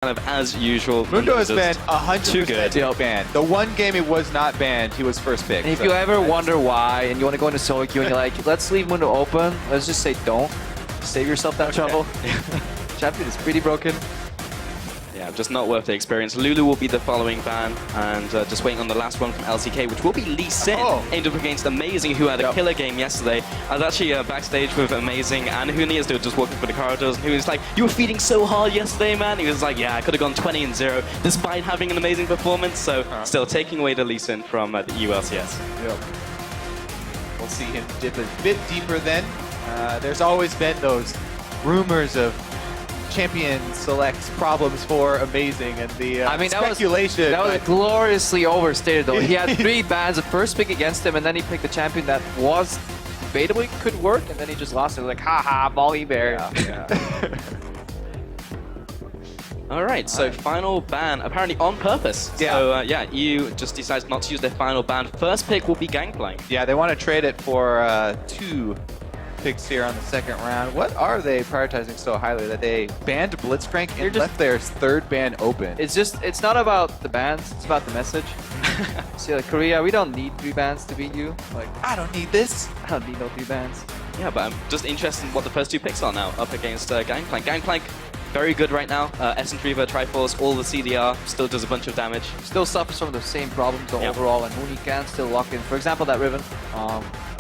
kind of as usual. Mundo has been too good. 100% banned. The one game he was not banned, he was first pick. And if you ever wonder why, and you want to go into solo queue and you're like, let's leave Mundo open, let's just say don't. Save yourself that trouble. Champion is pretty broken. Yeah, just not worth the experience. Lulu will be the following ban, and just waiting on the last one from LCK, which will be Lee Sin, aimed up against Amazing, who had a killer game yesterday. I was actually backstage with Amazing and Huni as they were just walking through the corridors, and he was like, "You were feeding so hard yesterday, man." He was like, "Yeah, I could have gone 20-0 despite having an amazing performance." So still taking away the Lee Sin from the EU LCS. Yep. We'll see him dip a bit deeper then. There's always been those rumors of champion selects problems for Amazing, and the speculation. That was gloriously overstated, though. He had 3 bans, the first pick against him, and then he picked a champion that was debatably could work, and then he just lost it. Like, haha, volley bear. Yeah. All right, so final ban, apparently on purpose. Yeah. So yeah, EU just decides not to use their final ban. First pick will be Gangplank. Yeah, they want to trade it for 2 picks here on the second round. What are they prioritizing so highly that they banned Blitzcrank and left their 3rd ban open? It's not about the bans, it's about the message. See, like, Korea, we don't need 3 bans to beat you. Like, I don't need this. I don't need no 3 bans. Yeah, but I'm just interested in what the first 2 picks are now up against Gangplank. Gangplank, very good right now. Essence Reaver, Triforce, all the CDR, still does a bunch of damage. Still suffers from the same problems though, overall, and Huni can still lock in. For example, that Riven,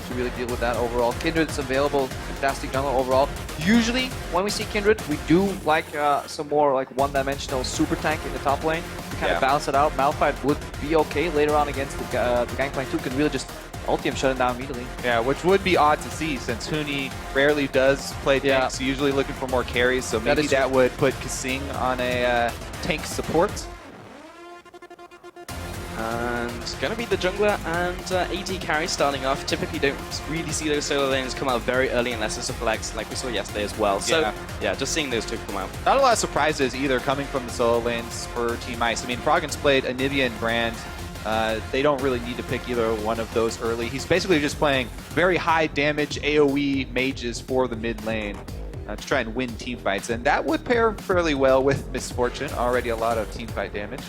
to really deal with that overall. Kindred's available, fantastic jungle overall. Usually, when we see Kindred, we do like some more like one-dimensional super tank in the top lane to kind of balance it out. Malphite would be okay later on against the Gangplank 2, can really just ulti him, shut him down immediately. Yeah, which would be odd to see since Huni rarely does play tanks, usually looking for more carries, so maybe that would put Kasing on a tank support. And gonna be the jungler and AD carry starting off. Typically don't really see those solo lanes come out very early unless it's a flex like we saw yesterday as well. So yeah, just seeing those 2 come out. Not a lot of surprises either coming from the solo lanes for Team Ice. I mean, Froggen's played Anivia and Brand. They don't really need to pick either one of those early. He's basically just playing very high damage AoE mages for the mid lane to try and win team fights. And that would pair fairly well with Misfortune. Already a lot of team fight damage.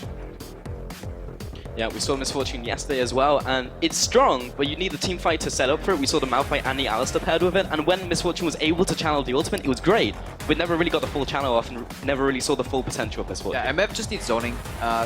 Yeah, we saw Misfortune yesterday as well, and it's strong, but you need the team fight to set up for it. We saw the Malphite and the Alistar paired with it, and when Misfortune was able to channel the ultimate, it was great. We never really got the full channel off and never really saw the full potential of Misfortune. Yeah, MF just needs zoning.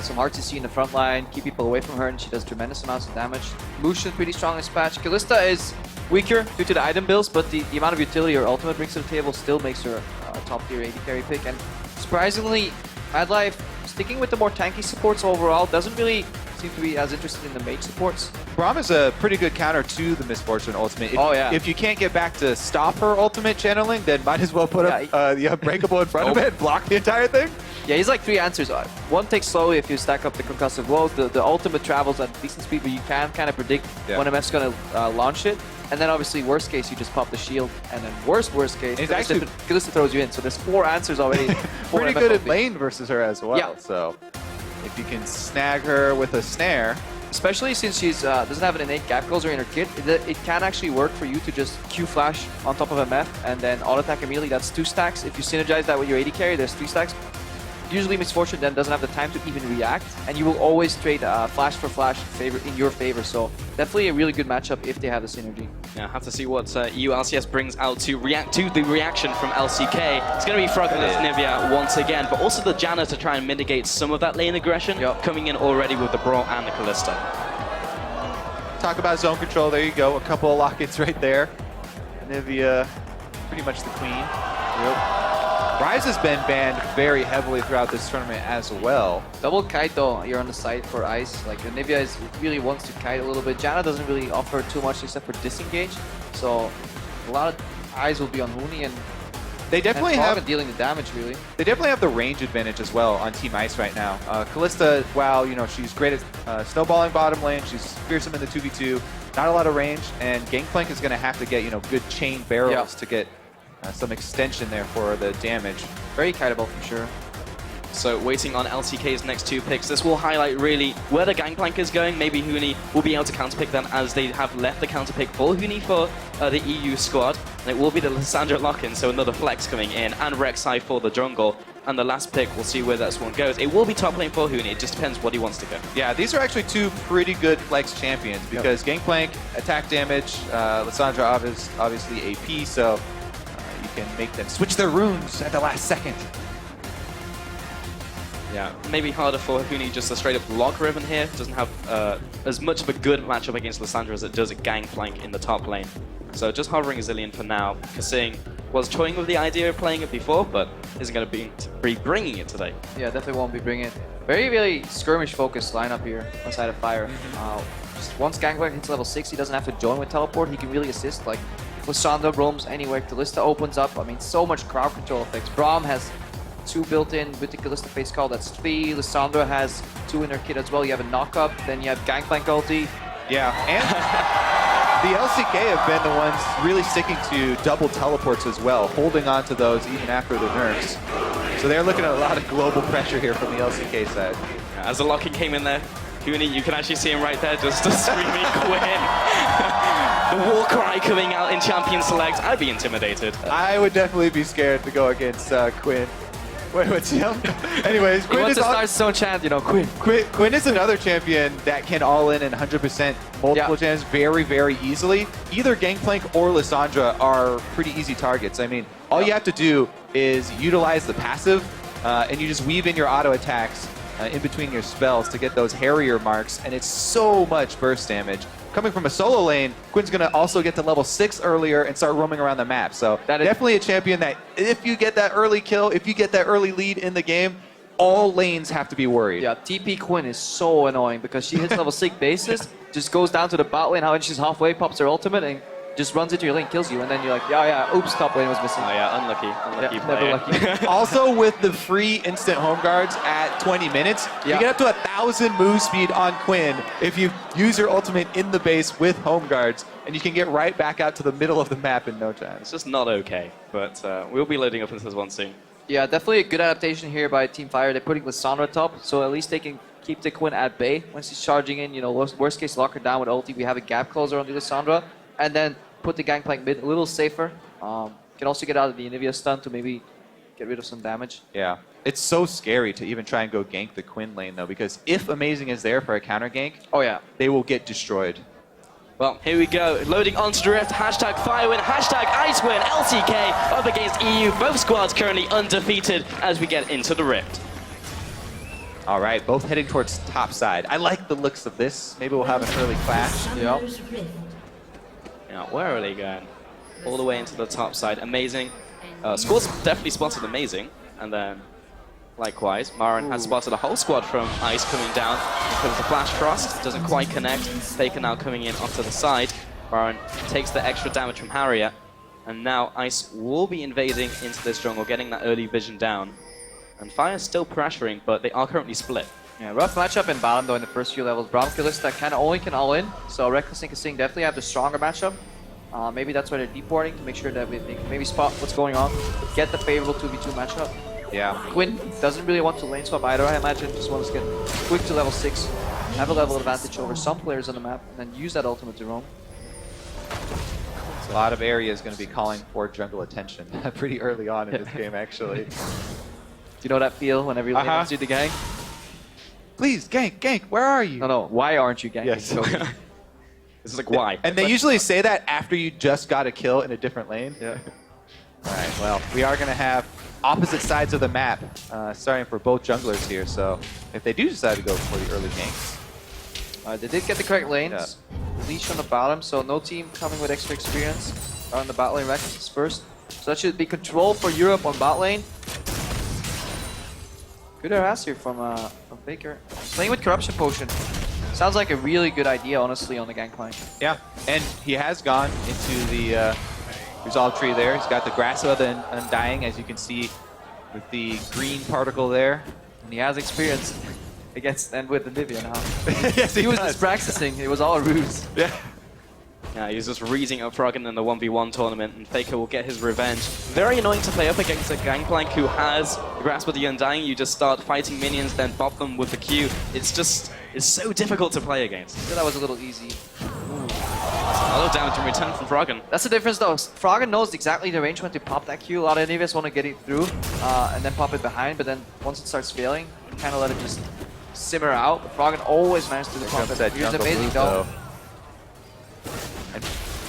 Some hard to see in the front line, keep people away from her, and she does tremendous amounts of damage. Lucian pretty strong in this patch. Kalista is weaker due to the item builds, but the amount of utility her ultimate brings to the table still makes her a top tier AD carry pick. And surprisingly, Madlife sticking with the more tanky supports overall, doesn't really seem to be as interested in the mage supports. Braum is a pretty good counter to the Misfortune ultimate. If you can't get back to stop her ultimate channeling, then might as well put up the Unbreakable in front of it and block the entire thing. Yeah, he's like 3 answers. One takes slowly if you stack up the concussive blows. The ultimate travels at decent speed, but you can kind of predict when MF's going to launch it. And then obviously, worst case, you just pop the shield. And then worst case, Kalista throws you in. So there's 4 answers already. Pretty good at lane versus her as well. Yeah. So if you can snag her with a snare. Especially since she's doesn't have an innate gap closer in her kit, it can actually work for you to just Q flash on top of MF and then auto attack immediately. That's 2 stacks. If you synergize that with your AD carry, there's 3 stacks. Usually Misfortune then doesn't have the time to even react, and you will always trade flash for flash in your favor. So definitely a really good matchup if they have the synergy. Yeah, have to see what EU LCS brings out to react to the reaction from LCK. It's going to be Froggen and Nivea once again, but also the Janna to try and mitigate some of that lane aggression, coming in already with the Brawl and the Kalista. Talk about zone control, there you go. A couple of lockets right there. Nivea, pretty much the queen. Ryze has been banned very heavily throughout this tournament as well. Double kite though, you're on the side for Ice. Like Nivea really wants to kite a little bit. Janna doesn't really offer too much except for disengage. So a lot of eyes will be on Huni, and they definitely have dealing the damage really. They definitely have the range advantage as well on Team Ice right now. Kalista, while she's great at snowballing bottom lane, she's fearsome in the 2v2, not a lot of range, and Gangplank is going to have to get good chain barrels to get some extension there for the damage. Very kiteable for sure. So waiting on LCK's next 2 picks. This will highlight really where the Gangplank is going. Maybe Huni will be able to counterpick them as they have left the counterpick for Huni for the EU squad. And it will be the Lissandra lock-in, so another flex coming in, and Rek'Sai for the jungle. and the last pick, we'll see where that one goes. It will be top lane for Huni, it just depends what he wants to go. Yeah, these are actually two pretty good flex champions because Gangplank, attack damage, Lissandra obviously AP, so you can make them switch their runes at the last second. Yeah, maybe harder for Huni just to straight up lock Riven here. Doesn't have as much of a good matchup against Lissandra as it does at Gangplank in the top lane. So just hovering Zillion for now. Kasing was toying with the idea of playing it before, but isn't going to be bringing it today. Yeah, definitely won't be bringing it. Very, very skirmish-focused lineup here on side of Fire. Just once Gangplank hits level 6, he doesn't have to join with teleport. He can really assist. Like, if Lissandra roams anywhere, Kalista opens up. I mean, so much crowd control effects. Braum has 2 built-in with the Kalista face call. That's 3. Lissandra has 2 in her kit as well. You have a knock-up, then you have Gangplank ulti. Yeah, and the LCK have been the ones really sticking to double teleports as well, holding on to those even after the nerfs. So they're looking at a lot of global pressure here from the LCK side. As the locking came in there, Huni, you can actually see him right there just screaming Quinn. The war cry coming out in Champion Select. I'd be intimidated. I would definitely be scared to go against Quinn. Wait, what's him? Anyways, Quinn wants to start his own chant, you know, Quinn. Quinn is another champion that can all in and 100% multiple champs very, very easily. Either Gangplank or Lissandra are pretty easy targets. I mean, all you have to do is utilize the passive, and you just weave in your auto attacks in between your spells to get those Harrier marks, and it's so much burst damage. Coming from a solo lane, Quinn's going to also get to level 6 earlier and start roaming around the map. So that is definitely a champion that if you get that early kill, if you get that early lead in the game, all lanes have to be worried. Yeah, TP Quinn is so annoying because she hits level 6 bases, just goes down to the bot lane, when she's halfway, pops her ultimate, and just runs into your lane, kills you, and then you're like, yeah, oops, top lane was missing. Oh yeah, unlucky Never lucky. Also, with the free instant home guards at 20 minutes, you get up to 1,000 move speed on Quinn if you use your ultimate in the base with home guards, and you can get right back out to the middle of the map in no time. It's just not okay, but we'll be loading up into this one soon. Yeah, definitely a good adaptation here by Team Fire. They're putting Lissandra top, so at least they can keep the Quinn at bay when she's charging in. You know, worst case, lock her down with ulti. We have a gap closer on the Lissandra, and then put the Gangplank mid a little safer. Can also get out of the Anivia stun to maybe get rid of some damage. Yeah. It's so scary to even try and go gank the Quinn lane, though, because if Amazing is there for a counter gank, they will get destroyed. Well, here we go. Loading onto the Rift. Hashtag Firewin, hashtag Icewin. LCK up against EU. Both squads currently undefeated as we get into the Rift. All right, both heading towards top side. I like the looks of this. Maybe we'll have an early clash. Yeah. Now, where are they going? All the way into the top side. Amazing. Squad's definitely spotted Amazing. And then, likewise, Marin has spotted a whole squad from Ice coming down. Because the Flash Frost doesn't quite connect. Faker now coming in off to the side. Marin takes the extra damage from Harrier. And now Ice will be invading into this jungle, getting that early vision down. And Fire's still pressuring, but they are currently split. Yeah, rough matchup in bottom though in the first few levels. Braum Kalista kind of only can all in, so Reckless and Kasing definitely have the stronger matchup. Maybe that's why they're deporting to make sure that they can maybe spot what's going on, get the favorable 2v2 matchup. Yeah. Quinn doesn't really want to lane swap either, I imagine. Just wants to get quick to level 6, have a level advantage over some players on the map, and then use that ultimate to roam. A lot of areas going to be calling for jungle attention pretty early on in this game, actually. Do you know that feel whenever you lane wants you to gank? Please, gank, where are you? No, why aren't you ganking? Yes. This is like, why? And they usually say that after you just got a kill in a different lane. Yeah. All right, well, we are going to have opposite sides of the map starting for both junglers here, so if they do decide to go for the early ganks. They did get the correct lanes. Leash on the bottom, so no team coming with extra experience. On the bot lane, Reckless is first. So that should be control for Europe on bot lane. Good harass here from Faker. Playing with Corruption Potion. Sounds like a really good idea, honestly, on the Gangplank. Yeah, and he has gone into the Resolve tree there. He's got the Grasso then Undying, as you can see with the green particle there. And he has experience against and with Anivia now. Yes, he was just practicing. It was all a ruse. Yeah. Yeah, he's just reading up Froggen in the 1v1 tournament, and Faker will get his revenge. Very annoying to play up against a Gangplank who has the Grasp of the Undying. You just start fighting minions, then bop them with the Q. It's so difficult to play against. So that was a little easy. Ooh. A lot of damage in return from Froggen. That's the difference though. Froggen knows exactly the range when to pop that Q. A lot of Anivias want to get it through and then pop it behind, but then once it starts failing, you kind of let it just simmer out. But Froggen always managed to pop it. He was amazing though.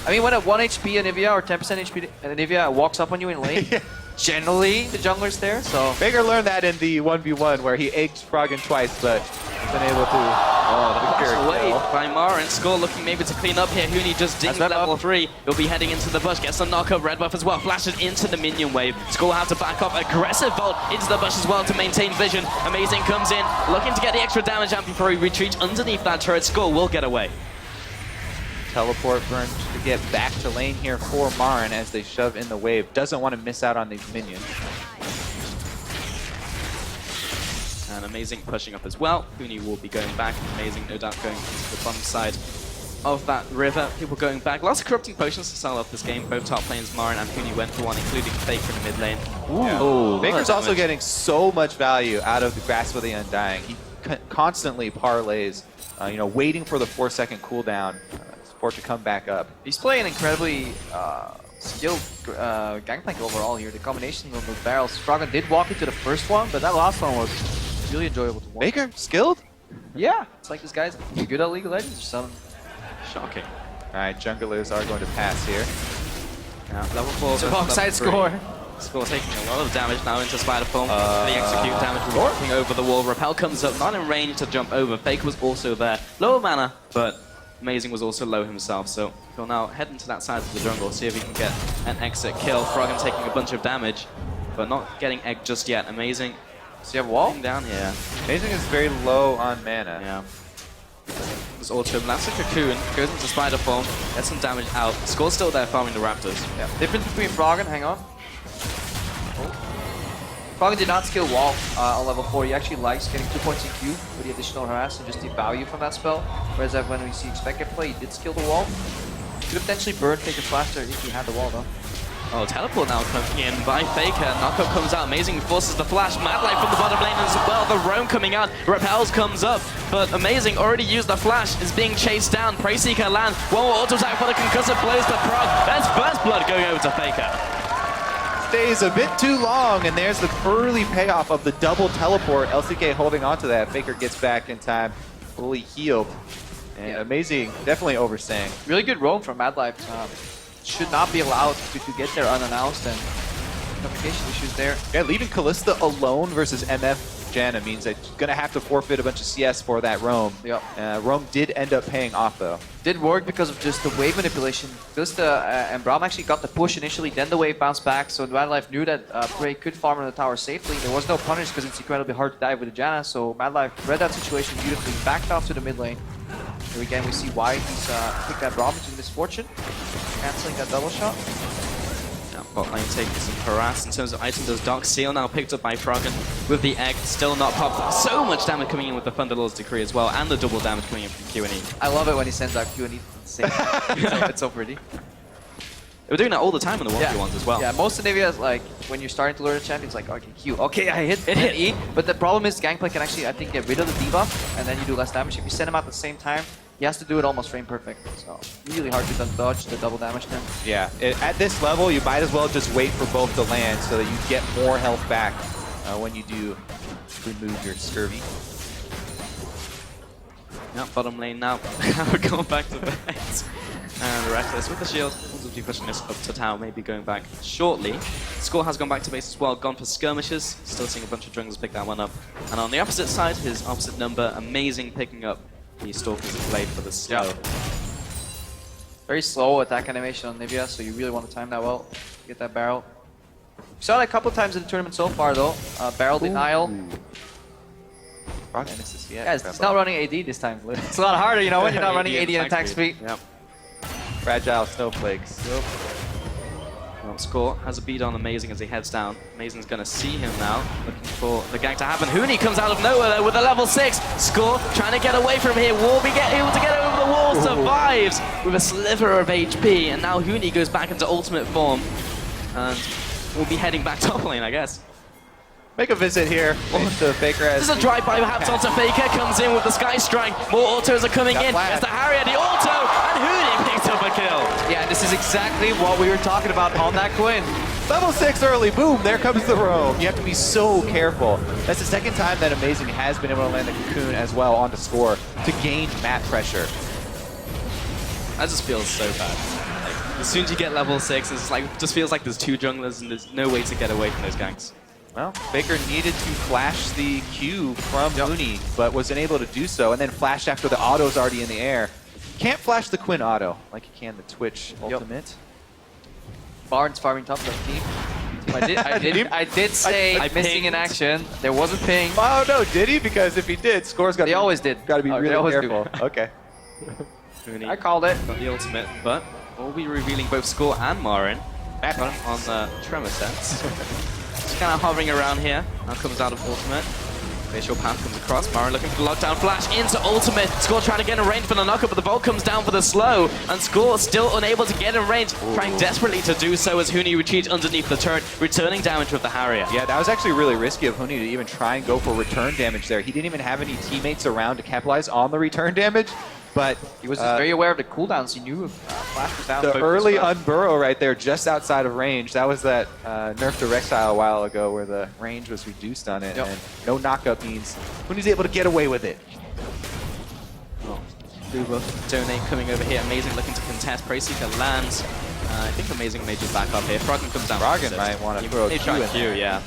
I mean, when a 1 HP Anivia or 10% HP Anivia walks up on you in lane, generally the jungler's there, so... Faker learned that in the 1v1 where he egged Froggen twice, but been able to... Oh, the flash away by Mara, and Score looking maybe to clean up here. Huni just dinged level 3. He'll be heading into the bush, gets a knock-up, red buff as well, flashes into the minion wave. Score will have to back up, aggressive bolt into the bush as well to maintain vision. Amazing comes in, looking to get the extra damage out before he retreats underneath that turret. Score will get away. Teleport burn to get back to lane here for Marin as they shove in the wave. Doesn't want to miss out on these minions. And Amazing pushing up as well. Huni will be going back. Amazing, no doubt, going to the bottom side of that river. People going back. Lots of corrupting potions to start off this game. Both top lanes, Marin and Huni, went for one, including Faker in the mid lane. Ooh. Faker's also getting so much value out of the Grasp of the Undying. He constantly parlays, waiting for the 4-second cooldown for it to come back up. He's playing incredibly skilled gangplank overall here. The combination of those barrels. Froggen did walk into the first one, but that last one was really enjoyable to watch. Faker, skilled? Yeah, it's like this guy's good at League of Legends or something. Shocking. Alright, junglers are going to pass here. Yeah, level 4 So offside score. Score taking a lot of damage now into Spider Form. The execute damage walking over the wall. Repel comes up, not in range to jump over. Faker was also there. Lower mana, but Amazing was also low himself, so he'll now head into that side of the jungle, see if he can get an exit kill. Froggen taking a bunch of damage, but not getting egged just yet. Amazing. Does he have a wall? Down, yeah. Amazing is very low on mana. Yeah. There's auto, that's a cocoon, goes into Spider Form, gets some damage out. Score's still there farming the Raptors. Yeah. Difference between Froggen, hang on. Froggen did not skill wall on level 4. He actually likes getting 2 points in Q with the additional harass and just the value from that spell. Whereas when we see expected play, he did skill the wall. He could potentially burn Faker's flash there if he had the wall though. Oh, teleport now coming in by Faker. Knockup comes out. Amazing forces the flash. Mad Light from the bottom lane as well. The roam coming out. Repels comes up. But Amazing already used the flash. Is being chased down. Preyseeker lands. One more auto attack for the concussive blows to Frog. There's first blood going over to Faker. Stays a bit too long, and there's the early payoff of the double teleport. LCK holding on to that. Faker gets back in time, fully healed. And Amazing, definitely overstaying. Really good roam from Mad Life. Should not be allowed to get there unannounced, and communication issues there. Yeah, leaving Kalista alone versus MF Janna means that you're going to have to forfeit a bunch of CS for that roam. Yep. Roam did end up paying off, though. Did work because of just the wave manipulation. Kalista and Braum actually got the push initially, then the wave bounced back, so Mad Life knew that Prey could farm on the tower safely. There was no punish because it's incredibly hard to dive with the Janna, so Mad Life read that situation beautifully, backed off to the mid lane. Here again, we see why he's picked that Braum into misfortune, cancelling that double shot. Bot lane taking some harass in terms of item. Does Dark Seal now picked up by Froggen with the egg, still not popped. So much damage coming in with the Thunderlord's Decree as well, and the double damage coming in from Q&E. I love it when he sends out Q&E. It's so pretty. They were doing that all the time in the 1v1s as well. Yeah, most Anivias, like, when you're starting to learn a champion, it's like, okay, Q. Okay, I hit E. But the problem is Gangplank can actually, I think, get rid of the debuff, and then you do less damage. If you send him out at the same time, he has to do it almost frame perfect. So, really hard to dodge the double damage then. Yeah, at this level, you might as well just wait for both to land so that you get more health back when you do remove your scurvy. Yeah, bottom lane now. We're going back to base. And Reckless with the shield. Will be pushing this up to tower, maybe going back shortly. Score has gone back to base as well, gone for skirmishes. Still seeing a bunch of junglers pick that one up. And on the opposite side, his opposite number, Amazing, picking up the Stalker's Blade for the slow. Yeah. Very slow attack animation on Nivea, so you really want to time that well. Get that barrel. We saw that a couple times in the tournament so far though. Barrel denial. Yeah, it's not running AD this time. It's a lot harder, you know, when you're not running AD and attack speed. Yep. Fragile snowflakes. Well, Score has a beat on Amazing as he heads down. Amazing's going to see him now, looking for the gank to happen. Huni comes out of nowhere though with a level 6. Score trying to get away from here. Will be able to get over the wall. Survives with a sliver of HP. And now Huni goes back into ultimate form. And we'll be heading back top lane, I guess. Make a visit here to Faker. This is a drive-by perhaps onto Faker. Comes in with the Sky Strike. More autos are coming in. There's the Harrier, the auto. And Huni picks up the kill. Yeah, this is exactly what we were talking about on that Quinn. Level 6 early, boom, there comes the roam. You have to be so careful. That's the second time that Amazing has been able to land the cocoon as well on the score to gain map pressure. That just feels so bad. Like, as soon as you get level 6, it's like just feels like there's 2 junglers and there's no way to get away from those ganks. Well, Faker needed to flash the Q from Uni, but was unable to do so, and then flashed after the auto's already in the air. Can't flash the Quinn auto like you can the Twitch ultimate. Barnes farming top left team. I did say I missing in action. There was a ping. Oh no, did he? Because if he did, Scores got. They always did. Got to be They really always careful. do. Okay. I called it. Not the ultimate, but we'll be revealing both Score and Marin back on the Tremor sense. Just kind of hovering around here. Now comes out of ultimate. Facial path comes across. Marin looking for the lockdown flash into ultimate. Score trying to get in range for the knockup, but the bolt comes down for the slow. And Score still unable to get in range, trying desperately to do so as Huni retreats underneath the turret, returning damage with the Harrier. Yeah, that was actually really risky of Huni to even try and go for return damage there. He didn't even have any teammates around to capitalize on the return damage, but He was just very aware of the cooldowns. He knew if flash was down. the early unburrow right there, just outside of range. That was that nerf to Rexile a while ago where the range was reduced on it, and no knockup means Huni's able to get away with it. Donate coming over here. Amazing looking to contest. Prayseeker lands. I think Amazing may just back up here. Froggen comes down. Froggen might want to throw a Q in there. yeah.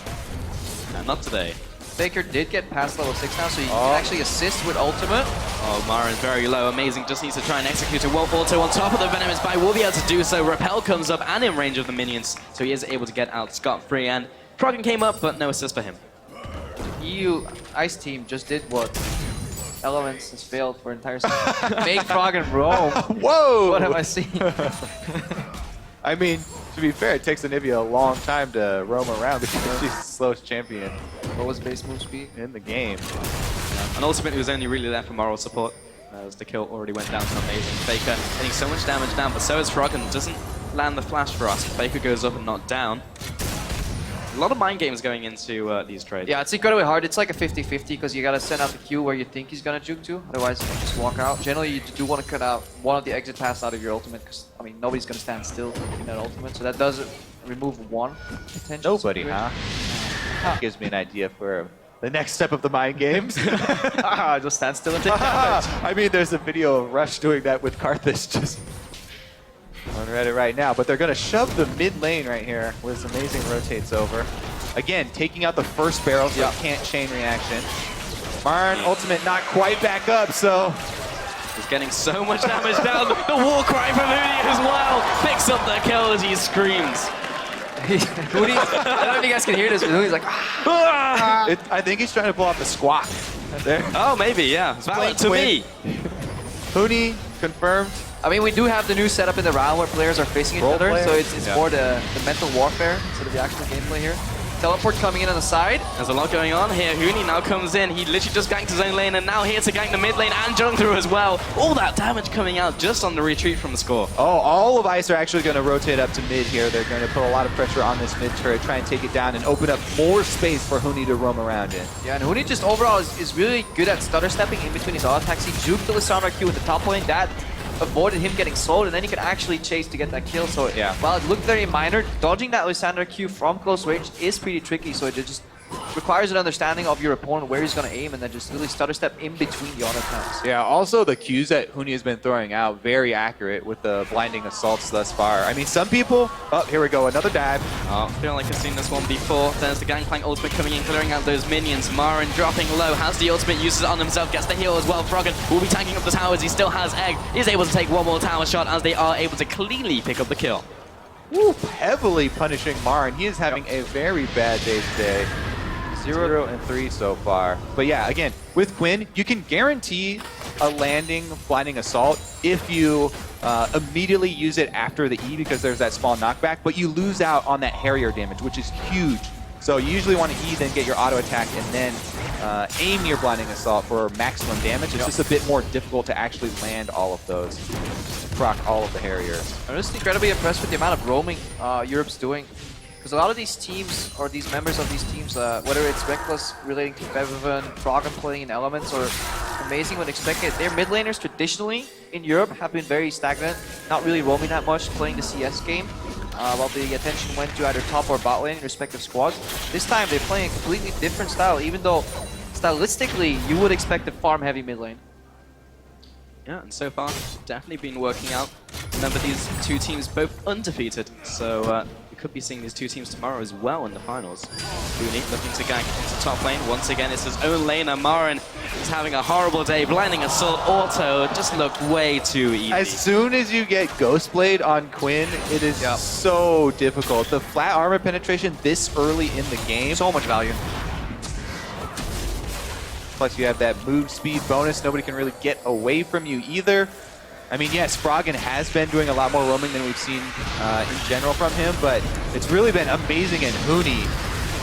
Not today. Faker did get past level 6 now, so he can actually assist with ultimate. Oh, Marin's very low. Amazing just needs to try and execute a Wolf Auto on top of the Venomous Bite. Will be able to do so. Repel comes up and in range of the minions, so he is able to get out scot-free. And Froggen came up, but no assist for him. EU Ice Team just did what Elements has failed for entire season. Make Froggen roam. Whoa! What have I seen? I mean, to be fair, it takes Anivia a long time to roam around because she's the slowest champion What was base move speed? in the game. And ultimately was only really there for moral support, as the kill already went down to Amazing. Faker getting so much damage down, but so is Froggen. Doesn't land the flash for us. Faker goes up and not down. A lot of mind games going into these trades. Yeah, it's incredibly hard. It's like a 50-50 because you gotta send out the Q where you think he's gonna juke to. Otherwise, you can just walk out. Generally, you do want to cut out one of the exit paths out of your ultimate because, I mean, nobody's gonna stand still in that ultimate. So that does remove one potential. Nobody, huh? Gives me an idea for the next step of the mind games. Just stand still and take damage. I mean, there's a video of Rush doing that with Karthus just on Reddit right now, but they're going to shove the mid lane right here where Amazing rotates over. Again, taking out the first barrel so it can't chain reaction. Marin ultimate not quite back up, so He's getting so much damage down. The war cry from Huni as well. Picks up the kill as he screams. Huni, I don't know if you guys can hear this, but Huni's like, I think he's trying to pull off the squawk. There. Oh, maybe, yeah. Valid to me. Huni confirmed. I mean, we do have the new setup in the round where players are facing each other, so it's more the mental warfare instead of the actual gameplay here. Teleport coming in on the side. There's a lot going on here. Huni now comes in. He literally just ganked his own lane and now here to gank the mid lane and jump through as well. All that damage coming out just on the retreat from the score. Oh, all of Ice are actually going to rotate up to mid here. They're going to put a lot of pressure on this mid turret, try and take it down and open up more space for Huni to roam around in. Yeah, and Huni just overall is really good at stutter stepping in between his auto attacks. He juked the Lissandra Q with the top lane. That avoided him getting slowed, and then he could actually chase to get that kill. So yeah, while it looked very minor, dodging that Lissandra Q from close range is pretty tricky. So it just requires an understanding of your opponent, where he's going to aim, and then just really stutter step in between the auto attacks. Yeah, also the Qs that Huni has been throwing out, very accurate with the blinding assaults thus far. I mean, some people... Oh, here we go, another dive. Oh, feeling like I've seen this one before. There's the Gangplank ultimate coming in, clearing out those minions. Marin dropping low, has the ultimate, uses it on himself, gets the heal as well. Froggen will be tanking up the towers, he still has Egg. He's able to take one more tower shot as they are able to cleanly pick up the kill. Woo, heavily punishing Marin. He is having a very bad day today. 0 and 3 so far. But yeah, again, with Quinn, you can guarantee a landing blinding assault if you immediately use it after the E because there's that small knockback, but you lose out on that Harrier damage, which is huge. So you usually want to E, then get your auto attack, and then aim your blinding assault for maximum damage. It's just a bit more difficult to actually land all of those, proc all of the Harriers. I'm just incredibly impressed with the amount of roaming Europe's doing. Because a lot of these teams, or these members of these teams, whether it's Reckless relating to Bevan, Froggen playing in Elements, or Amazing when expecting it. Their mid laners traditionally in Europe have been very stagnant, not really roaming that much, playing the CS game, while the attention went to either top or bot lane in respective squads. This time they're playing a completely different style, even though stylistically you would expect a farm heavy mid lane. Yeah, and so far, definitely been working out. Remember, these two teams both undefeated, so we could be seeing these two teams tomorrow as well in the finals. Huni looking to gank into top lane. Once again, it's his own lane, and Marin is having a horrible day. Blinding Assault auto just looked way too easy. As soon as you get Ghostblade on Quinn, it is so difficult. The flat armor penetration this early in the game. So much value. Plus you have that move speed bonus. Nobody can really get away from you either. I mean, yes, Froggen has been doing a lot more roaming than we've seen in general from him, but it's really been amazing in Huni.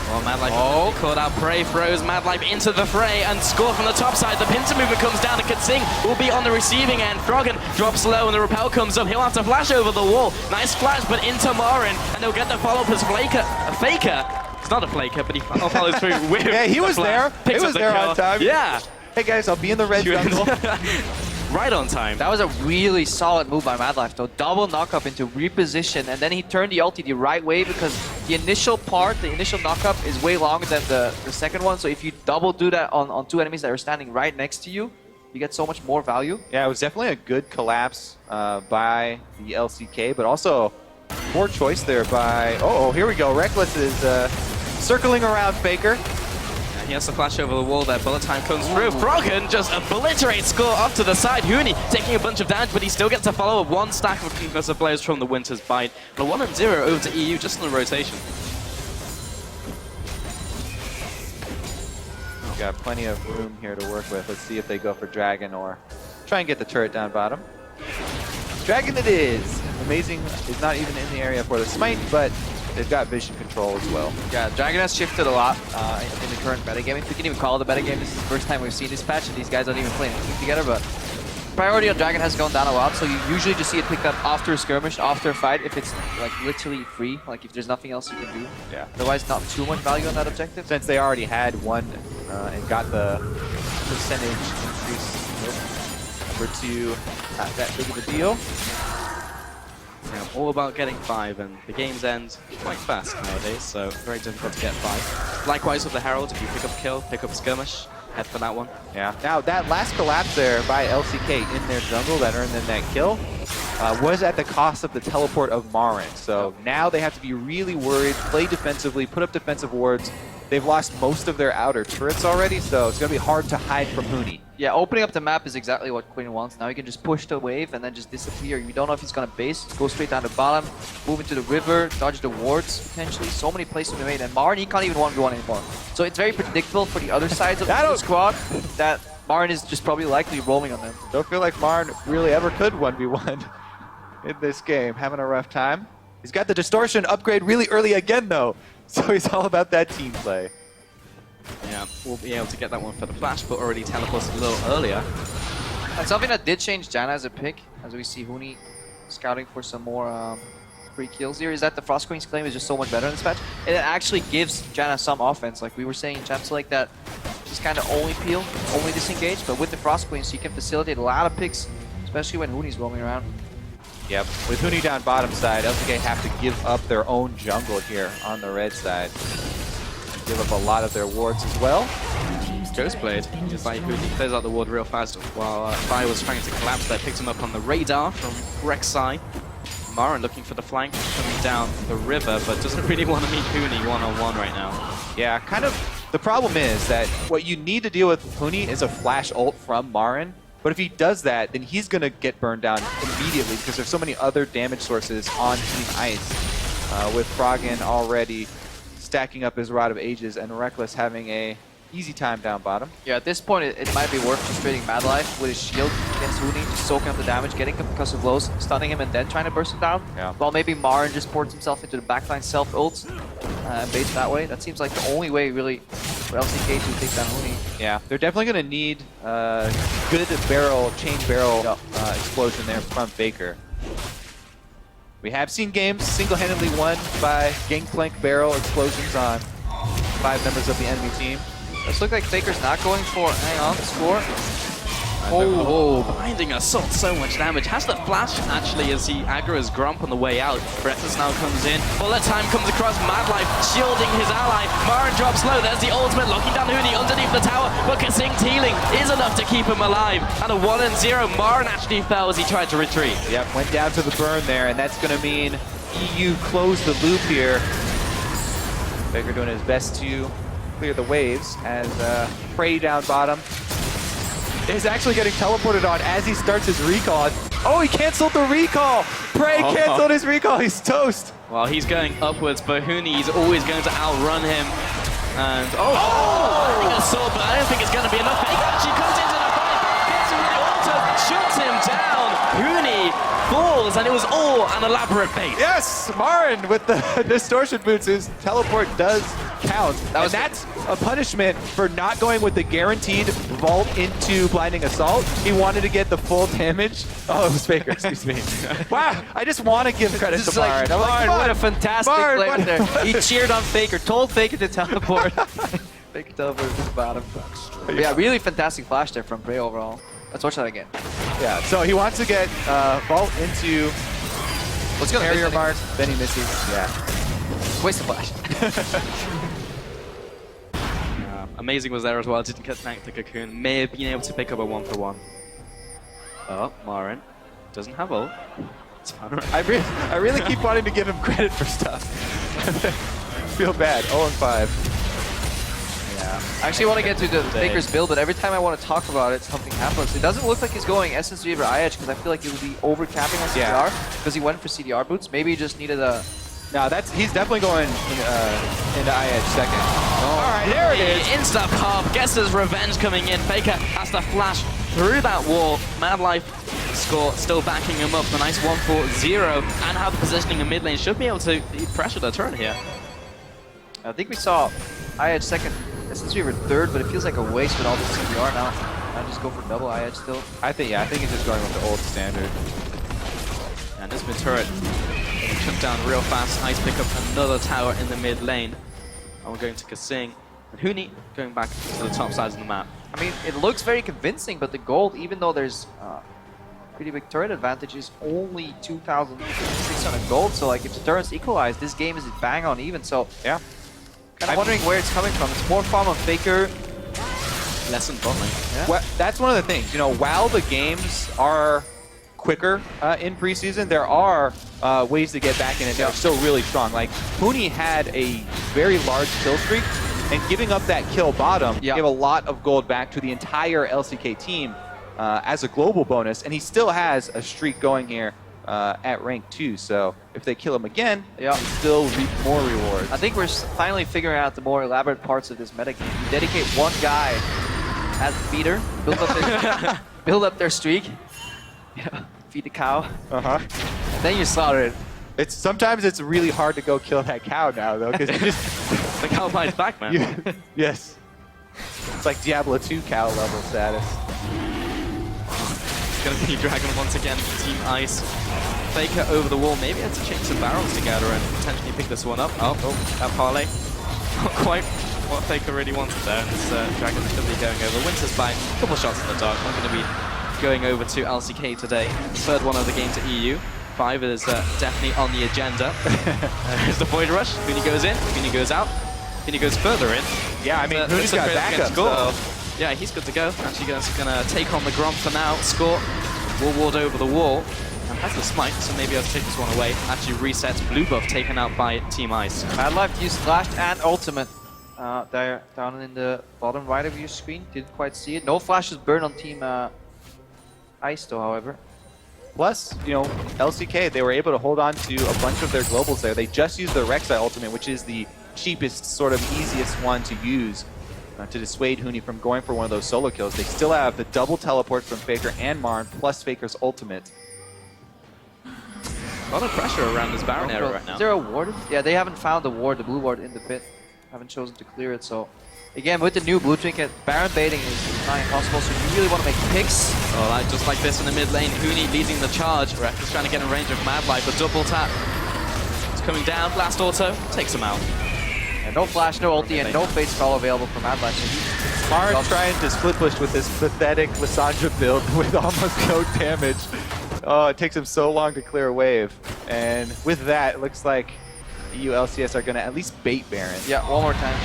Well, Madlife caught out Prey, throws Madlife into the fray, and score from the top side. The pincer mover comes down, and Katsing will be on the receiving end. Froggen drops low, and the repel comes up. He'll have to flash over the wall. Nice flash, but into Marin, and they'll get the follow-up as Faker. It's not a flaker, but he follows through with Yeah, he was there. He was there on time. Yeah. Hey guys, I'll be in the red jungle. Right on time. That was a really solid move by Madlife though. Double knock-up into reposition, and then he turned the ulti the right way because the initial part, the initial knock-up is way longer than the second one. So if you double do that on two enemies that are standing right next to you, you get so much more value. Yeah, it was definitely a good collapse by the LCK, but also poor choice there by... Oh, here we go. Rekkles is circling around Faker. He has to flash over the wall there. Bullet time comes through. Froggen just obliterates score off to the side. Huni taking a bunch of damage, but he still gets to follow up one stack of concussive players from the Winter's Bite. But 1-0 over to EU just in the rotation. We've got plenty of room here to work with. Let's see if they go for Dragon or try and get the turret down bottom. Dragon it is. Amazing is not even in the area for the smite, but they've got vision control as well. Yeah, Dragon has shifted a lot in the current metagame. If we can even call it a metagame, this is the first time we've seen this patch, and these guys aren't even playing anything together, but priority on Dragon has gone down a lot, so you usually just see it picked up after a skirmish, after a fight, if it's like literally free, like if there's nothing else you can do. Yeah. Otherwise, not too much value on that objective. Since they already had one and got the percentage increase number 2, not that big of a deal. Yeah, all about getting 5, and the games end quite fast nowadays, so very difficult to get 5. Likewise with the Herald, if you pick up kill, pick up skirmish, head for that one. Yeah. Now, that last collapse there by LCK in their jungle that earned them that kill was at the cost of the teleport of Marin. So now they have to be really worried, play defensively, put up defensive wards. They've lost most of their outer turrets already, so it's going to be hard to hide from Huni. Yeah, opening up the map is exactly what Quinn wants. Now he can just push the wave and then just disappear. You don't know if he's going to base, go straight down the bottom, move into the river, dodge the wards potentially. So many plays to be made, and Marin, he can't even 1v1 anymore. So it's very predictable for the other sides of the squad that Marin is just probably likely roaming on them. Don't feel like Marin really ever could 1v1 in this game. Having a rough time. He's got the distortion upgrade really early again though, so he's all about that team play. Yeah, we'll be able to get that one for the flash, but already teleported a little earlier. And something that did change Janna as a pick, as we see Huni scouting for some more free kills here, is that the Frost Queen's claim is just so much better in this patch. And it actually gives Janna some offense. Like we were saying in Champ Select that she's kind of only peel, only disengage, but with the Frost Queen, she can facilitate a lot of picks, especially when Huni's roaming around. Yep, with Huni down bottom side, LCK have to give up their own jungle here on the red side. Give up a lot of their wards as well. Ghostblade is like Huni clears out the ward real fast while Fire was trying to collapse there, picked him up on the radar from Rek's side. Marin looking for the flank coming down the river, but doesn't really want to meet Huni one-on-one right now. Yeah, kind of. The problem is that what you need to deal with Huni is a flash ult from Marin. But if he does that, then he's going to get burned down immediately because there's so many other damage sources on Team Ice. With Froggen already stacking up his Rod of Ages and Rekkles having a easy time down bottom. Yeah, at this point, it might be worth just trading Madlife with his shield against Huni, just soaking up the damage, getting him concussive blows, stunning him, and then trying to burst him down. Yeah. While maybe Marin just ports himself into the backline self-ults and base that way. That seems like the only way, really, for LCK to take down Huni. Yeah, they're definitely going to need good barrel, chain barrel explosion there from Faker. We have seen games single-handedly won by Gangplank barrel explosions on 5 members of the enemy team. Let's look like Faker's not going for, hang on, score. Oh, binding assault, so much damage. Has the flash actually as he aggroes Grump on the way out. Breathless now comes in. Bullet time comes across. Madlife shielding his ally. Marin drops low. There's the ultimate locking down Huni underneath the tower. But Kasing's healing is enough to keep him alive. And a 1-0. Marin actually fell as he tried to retreat. Yep, went down to the burn there, and that's going to mean EU close the loop here. Faker doing his best to clear the waves as Prey down bottom is actually getting teleported on as he starts his recall. Oh, he canceled the recall! Prey canceled his recall, he's toast! Well, he's going upwards, but Huni is always going to outrun him. And, I think a sword, but I don't think it's going to be enough. Faker actually comes into the fight, gets him with the auto, shuts him down. Huni falls, and it was all an elaborate bait. Yes, Marin with the distortion boots, his teleport does count. That's a punishment for not going with the guaranteed vault into blinding assault. He wanted to get the full damage. Oh, it was Faker, excuse me. Wow, I just want to give credit to Marin. Marin, what a fantastic play there. He cheered on Faker, told Faker to teleport. Faker teleported to the bottom. But yeah, really fantastic flash there from Prey overall. Let's watch that again. Yeah, so he wants to get vault into barrier mark, then he misses. Yeah. Waste of flash. Amazing was there as well. Didn't connect the Cocoon. May have been able to pick up a 1-for-1. Oh, Marin doesn't have ult. It's fine. I really keep wanting to give him credit for stuff. Feel bad. 0-5. Yeah. I actually want to get to the Faker's build, but every time I want to talk about it, something happens. It doesn't look like he's going SSG over IH because I feel like he will be over-capping on CDR because he went for CDR boots. Maybe he just needed a... No, he's definitely going into IH second. Oh. All right, there it is. Insta pop, gets his revenge coming in. Faker has to flash through that wall. Madlife score still backing him up. The nice 1-4-0 and how the positioning in mid lane should be able to pressure the turret here. I think we saw IH second, SSG over third, but it feels like a waste with all the CDR now. I just go for double IH still. I think he's just going with the old standard. And this mid turret shut down real fast. Nice pick up another tower in the mid lane. And we're going to Kasing. And Huni going back to the top sides of the map. I mean, it looks very convincing, but the gold, even though there's pretty big turret advantage, is only 2,600 gold. So like if the turrets equalize, this game is bang on even. So yeah, kind of wondering where it's coming from. It's more farm on Faker. Less in bot lane. Yeah. Well, that's one of the things. You know, while the games are quicker in preseason, there are ways to get back in it that are still really strong. Like Huni had a very large kill streak, and giving up that kill bottom gave a lot of gold back to the entire LCK team as a global bonus, and he still has a streak going here at rank 2. So if they kill him again, he still reap more rewards. I think we're finally figuring out the more elaborate parts of this meta game. You dedicate one guy as a feeder, build up their streak. Yeah, feed the cow. And then you slaughter it. Sometimes it's really hard to go kill that cow now, though, because you just the cow bites back, man. Yes, it's like Diablo 2 cow level status. It's gonna be Dragon once again for Team Ice. Faker over the wall, maybe had to change some barrels together and potentially pick this one up. Oh, that parlay, not quite what Faker really wanted there. This Dragon should be going over. Winter's by a couple shots in the dark. Not going to be going over to LCK today. Third one of the game to EU. 5 is definitely on the agenda. Here's the Void Rush. Huni goes in, Huni goes out, Huni goes further in. Yeah, I mean, Huni's got backup, so... Yeah, he's good to go. Actually going to take on the Gromp for now. Score, Wall Ward over the wall. And has the smite, so maybe I'll take this one away. Actually resets blue buff taken out by Team Ice. Madlife used flash and ultimate. There, down in the bottom right of your screen. Didn't quite see it. No flashes burned on Team Ice though, however. Plus, you know, LCK, they were able to hold on to a bunch of their globals there. They just used the Rek'Sai ultimate, which is the cheapest, sort of easiest one to use to dissuade Huni from going for one of those solo kills. They still have the double teleport from Faker and Marin, plus Faker's ultimate. A lot of pressure around this Baron area right now. Is there a ward? Yeah, they haven't found the ward, the blue ward in the pit. Haven't chosen to clear it, so... Again, with the new blue trinket, Baron baiting is not impossible, so you really want to make picks. Oh, just like this in the mid lane, Huni leading the charge. Rek is trying to get in range of Madlife, a double tap. It's coming down, blast auto, takes him out. And no flash, no ulti, and no face spell available for Madlife, so Mara trying to split push with this pathetic Lissandra build with almost no damage. Oh, it takes him so long to clear a wave. And with that, it looks like EU LCS are going to at least bait Baron. Yeah, one more time.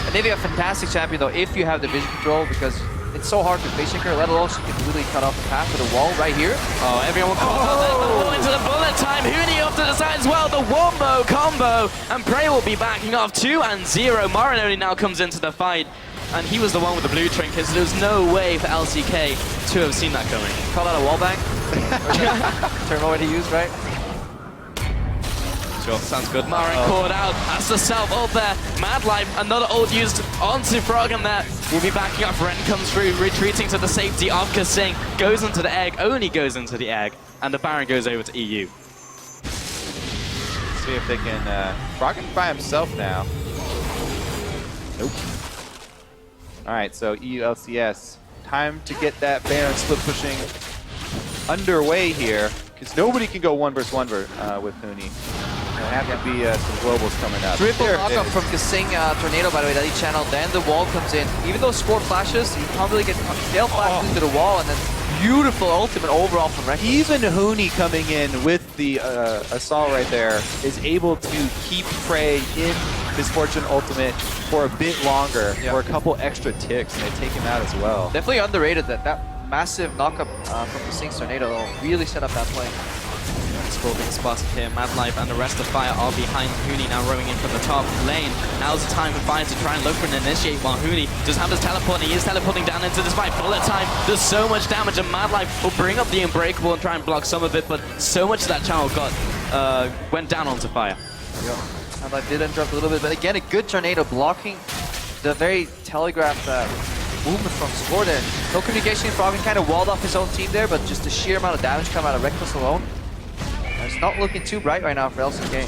And they'd be a fantastic champion though if you have the vision control, because it's so hard to face shaker, let alone she can really cut off the path to the wall right here. Oh, everyone calls out the wall into the bullet time. Huni off to the side as well. The wombo combo. And Prey will be backing off 2-0. Marinoni now comes into the fight. And he was the one with the blue trinkets. There's no way for LCK to have seen that coming. Call that a wall bang? Term already used, right? Sure, sounds good. Marin caught out. That's the self ult there. Mad Life, another ult used onto Froggen there. Will be backing up. Ren comes through, retreating to the safety of Kasing. Goes into the egg, only goes into the egg. And the Baron goes over to EU. See if they can... Froggen by himself now. Nope. Alright, so EU LCS. Time to get that Baron split pushing underway here. Because nobody can go 1 versus 1 with Huni. There have to be some globals coming up. Triple knockup from Kasing Tornado, by the way, that he channeled. Then the wall comes in. Even though score flashes, you can't really get tail flashes into the wall, and then beautiful ultimate overall from Rex. Even Huni coming in with the assault right there is able to keep Prey in his Fortune ultimate for a bit longer, for a couple extra ticks, and they take him out as well. Definitely underrated that massive knockup from Kasing's Tornado really set up that play. Score being spotted here. Mad Life and the rest of Fire are behind Huni, now rowing in from the top lane. Now's the time for Fire to try and look for an initiate, while Huni does have his teleport. He is teleporting down into this fight. Bullet time. There's so much damage, and Mad Life will bring up the Unbreakable and try and block some of it, but so much of that channel went down onto Fire. Mad Life did interrupt a little bit, but again, a good Tornado blocking the very telegraphed movement from Score there. No communication. Froggen kind of walled off his own team there, but just the sheer amount of damage coming out of Reckless alone. It's not looking too bright right now for LCK.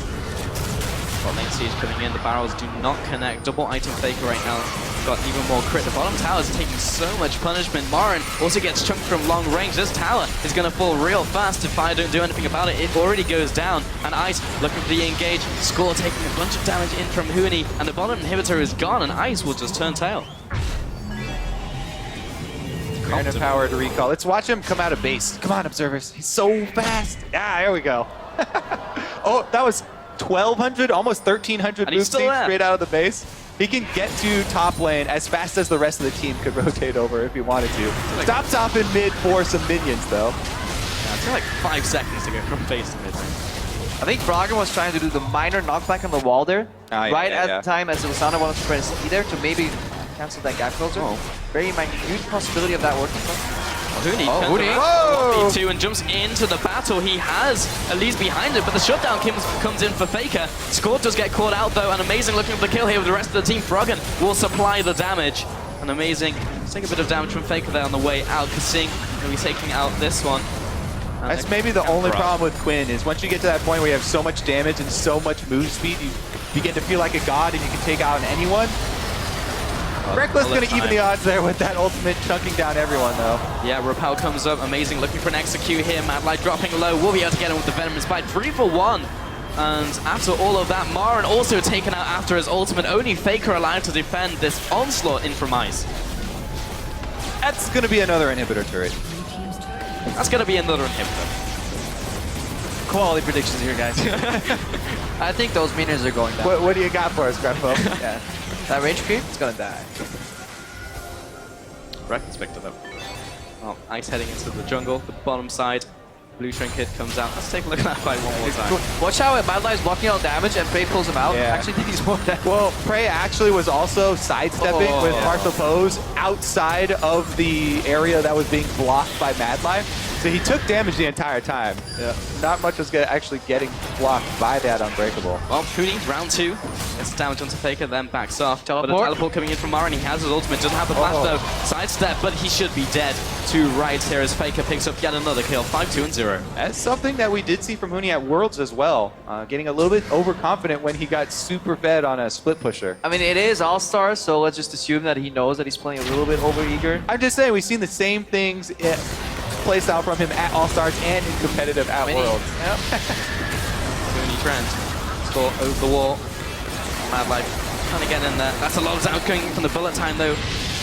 Well, lane siege coming in. The barrels do not connect. Double item faker right now. Got even more crit. The bottom tower is taking so much punishment. Marin also gets chunked from long range. This tower is going to fall real fast if Fire don't do anything about it. It already goes down. And Ice looking for the engage. Score taking a bunch of damage in from Huni. And the bottom inhibitor is gone. And Ice will just turn tail. Baron powered recall. Let's watch him come out of base. Come on, observers. He's so fast. Ah, there we go. Oh, that was 1,200, almost 1,300 move speed straight out of the base. He can get to top lane as fast as the rest of the team could rotate over if he wanted to. Stops off in mid for some minions, though. Yeah, it's like 5 seconds to go from base to mid lane. I think Froggen was trying to do the minor knockback on the wall there, at the time as Lusana wanted to press E there to maybe cancel that gap closer. Very minute possibility of that working. Huni turns and jumps into the battle. He has Elise behind it, but the shutdown comes in for Faker. Score does get caught out though, and Amazing looking for the kill here with the rest of the team. Froggen will supply the damage. And Amazing taking a bit of damage from Faker there on the way out. Kasing will be taking out this one. And that's maybe the only problem with Quinn, is once you get to that point where you have so much damage and so much move speed, you get to feel like a god and you can take out anyone. Reckless going to even the odds there with that ultimate chunking down everyone, though. Yeah, Repel comes up. Amazing looking for an execute here. Mad Light dropping low. Will be able to get him with the Venomous Bite. 3 for 1. And after all of that, Marin also taken out after his ultimate. Only Faker allowed to defend this onslaught in from Ice. That's going to be another inhibitor turret. That's going to be another inhibitor. Quality predictions here, guys. I think those minions are going down. What do you got for us, Grandpa? Yeah. That range creep is gonna die. Reckless Victor though. Well, Ice heading into the jungle, the bottom side. Blue trinket comes out. Let's take a look at that fight one more time. Watch how Mad Light is blocking all damage and Prey pulls him out. Yeah. Actually think he's more damage. Well, Prey actually was also sidestepping with partial pose outside of the area that was being blocked by Mad Life. So he took damage the entire time. Yeah. Not much was actually getting blocked by that Unbreakable. Well, Huni, round 2. Gets damage onto Faker, then backs off. Teleport. But a teleport coming in from Marin. He has his ultimate. Doesn't have the flash though. Sidestep, but he should be dead. 2 rights here as Faker picks up yet another kill. 5-2-0. That's something that we did see from Huni at Worlds as well. Getting a little bit overconfident when he got super fed on a split pusher. I mean, it is All-Stars, so let's just assume that he knows that he's playing a little bit overeager. I'm just saying, we've seen the same things play style from him at All-Stars and in competitive at Worlds. Yep. Huni trend. Score over the wall. Mad Life trying to get in there. That's a lot of damage going from the bullet time though.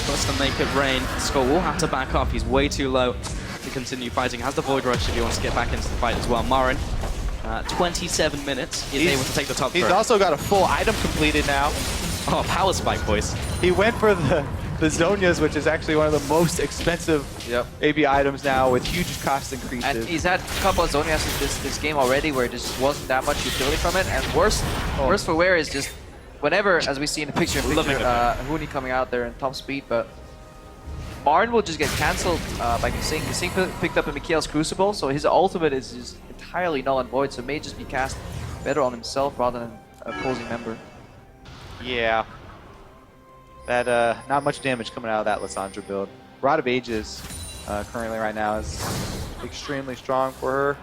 Plus to make it rain. Score will have to back off. He's way too low to continue fighting. Has the Void Rush if he wants to get back into the fight as well. Marin, 27 minutes. He's able to take the top He's turret. also got a full item completed now. Oh, power spike, boys. He went for the Zonias, which is actually one of the most expensive AB items now with huge cost increases. And he's had a couple of Zonias this game already where there just wasn't that much utility from it. And worse for wear is just whenever, as we see in the picture, Huni coming out there in top speed, but Marin will just get cancelled by Kasing. Kasing picked up a Mikhail's Crucible, so his ultimate is just entirely null and void, so it may just be cast better on himself rather than an opposing member. Yeah. That, not much damage coming out of that Lissandra build. Rod of Ages, currently right now, is extremely strong for her.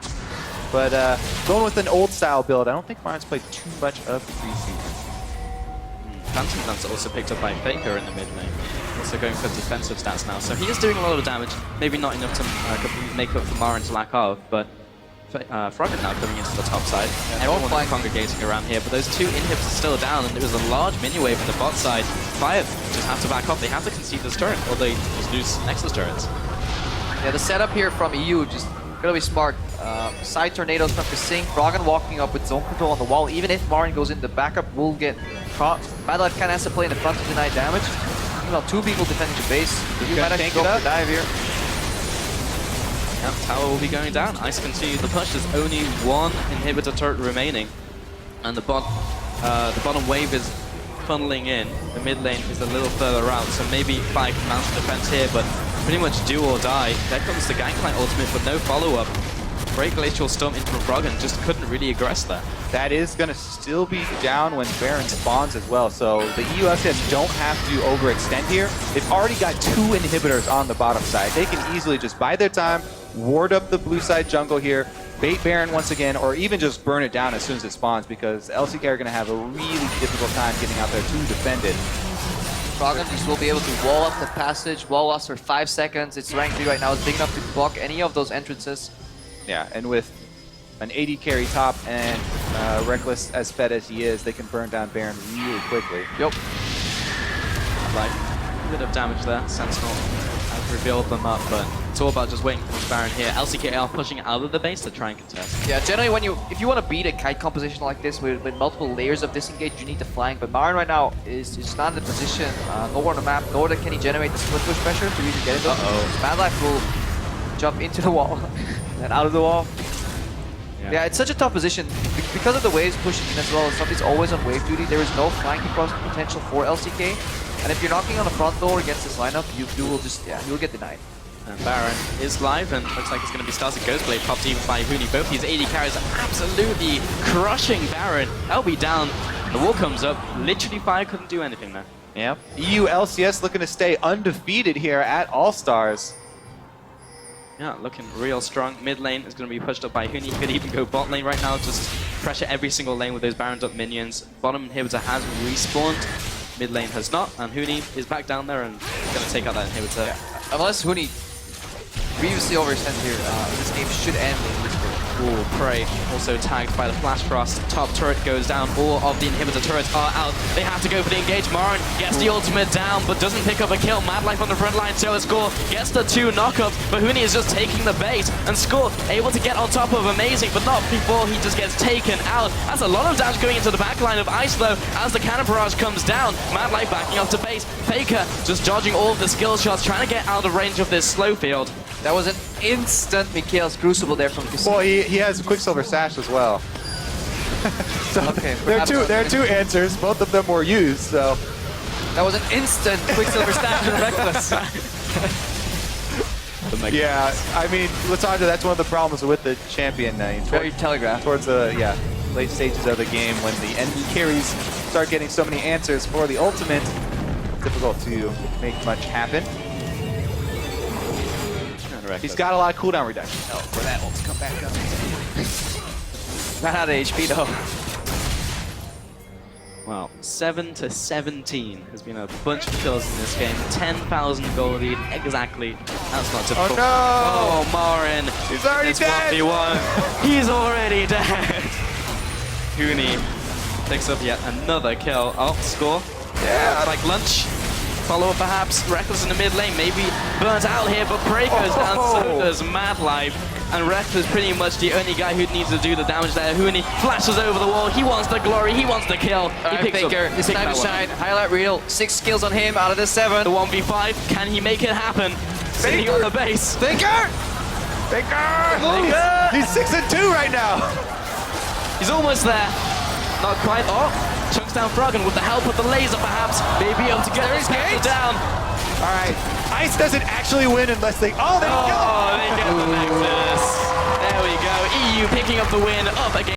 But going with an old style build, I don't think Marin's played too much of the preseason. Phantom Dance also picked up by Faker in the mid lane. Also going for defensive stats now. So he is doing a lot of damage. Maybe not enough to make up for Marin's lack of, but Froggen now coming into the top side. Everyone is congregating around here, but those two inhibs are still down, and there was a large mini wave in the bot side. Fire just have to back off. They have to concede this turret, or they just lose Nexus turrets. Yeah, the setup here from EU just gotta be smart. Side tornadoes from Kasing, Froggen walking up with zone control on the wall. Even if Marin goes in, the backup will get caught. Bad Life kind of has to play in the front to deny damage. Well, two people defending the base. You might have to go for dive here. Yep, tower will be going down. Ice continues the push. There's only one inhibitor turret remaining, and the bottom wave is funneling in. The mid lane is a little further out, so maybe Fire can mount the defense here, but pretty much do or die. There comes the Gangplank ultimate, but no follow-up. Great Glacial Storm into Froggen, just couldn't really aggress that. That is going to still be down when Baron spawns as well, so the EU LCS don't have to overextend here. They've already got two inhibitors on the bottom side. They can easily just bide their time, ward up the blue side jungle here, bait Baron once again, or even just burn it down as soon as it spawns, because LCK are going to have a really difficult time getting out there to defend it. Froggen just will be able to wall up the passage, wall us for 5 seconds. It's rank 3 right now. It's big enough to block any of those entrances. Yeah, and with an 80 carry top and Reckless as fed as he is, they can burn down Baron really quickly. Yep. Like, a bit of damage there. Sentinel has revealed them up, but it's all about just waiting for Baron here. LCK are pushing out of the base to try and contest. Yeah, generally if you want to beat a kite composition like this with multiple layers of disengage, you need to flank. But Marin right now is not in the position, nowhere on the map, nor can he generate the split push pressure to really get into it. Bad Life will jump into the wall and out of the wall. Yeah, it's such a tough position. Because of the waves pushing in as well, somebody's always on wave duty. There is no flanking crossing potential for LCK. And if you're knocking on the front door against this lineup, you will get denied. And Baron is live, and looks like it's going to be started. Ghostblade popped even by Huni. Both these 80 carries are absolutely crushing Baron. That'll be down. The wall comes up. Literally, Fire couldn't do anything there. Yeah. EU LCS looking to stay undefeated here at All-Stars. Yeah, looking real strong. Mid lane is going to be pushed up by Huni. Could even go bot lane right now. Just pressure every single lane with those Barons up minions. Bottom inhibitor has respawned. Mid lane has not. And Huni is back down there and going to take out that inhibitor. Yeah. Unless Huni previously overextended here, this game should end in this game. Ooh, Prey also tagged by the Flash Frost. Top turret goes down. All of the inhibitor turrets are out. They have to go for the engage. Marin gets the ultimate down, but doesn't pick up a kill. Mad Life on the front line, so Score gets the 2 knockups, but Huni is just taking the bait, and Score able to get on top of Amazing, but not before he just gets taken out. That's a lot of damage going into the back line of Ice, though, as the cannon barrage comes down. Mad Life backing off to base. Faker just dodging all of the skill shots, trying to get out of range of this slow field. That was an instant Mikhail's Crucible there from Kasing. Well, he has a Quicksilver Sash as well. So okay, there are two answers. Both of them were used, so. That was an instant Quicksilver Sash from Reckless. Yeah, I mean, Lissandra, that's one of the problems with the champion. Very telegraphed. Towards the late stages of the game, when the enemy carries start getting so many answers for the ultimate, it's difficult to make much happen. He's got a lot of cooldown reduction. Oh, for that ult to come back up. Ran out of HP though. Wow, 7-17 has been a bunch of kills in this game. 10,000 gold lead, exactly. That's not typical. Oh no! Oh, Marin. He's already dead! 1v1. He's already dead. Huni picks up yet another kill. Oh, Score. Yeah. Like lunch. follow-up perhaps. Reckless in the mid lane, maybe burnt out here, but Prey goes down, so does Mad Life. And Reckless pretty much the only guy who needs to do the damage there. Huni flashes over the wall, he wants the glory, he wants the kill. He picks Faker, up, it's time to shine. Highlight reel, 6 kills on him out of the 7. the 1v5, can he make it happen? Sitting on the base. Faker! Faker! He's 6-2 right now. He's almost there. Not quite. Oh, chunks down Froggen with the help of the laser perhaps. Maybe able to get There this is Panther Gates. down. All right. Ice doesn't actually win unless they... Oh, they Oh, they get the Nexus. There we go. EU picking up the win up against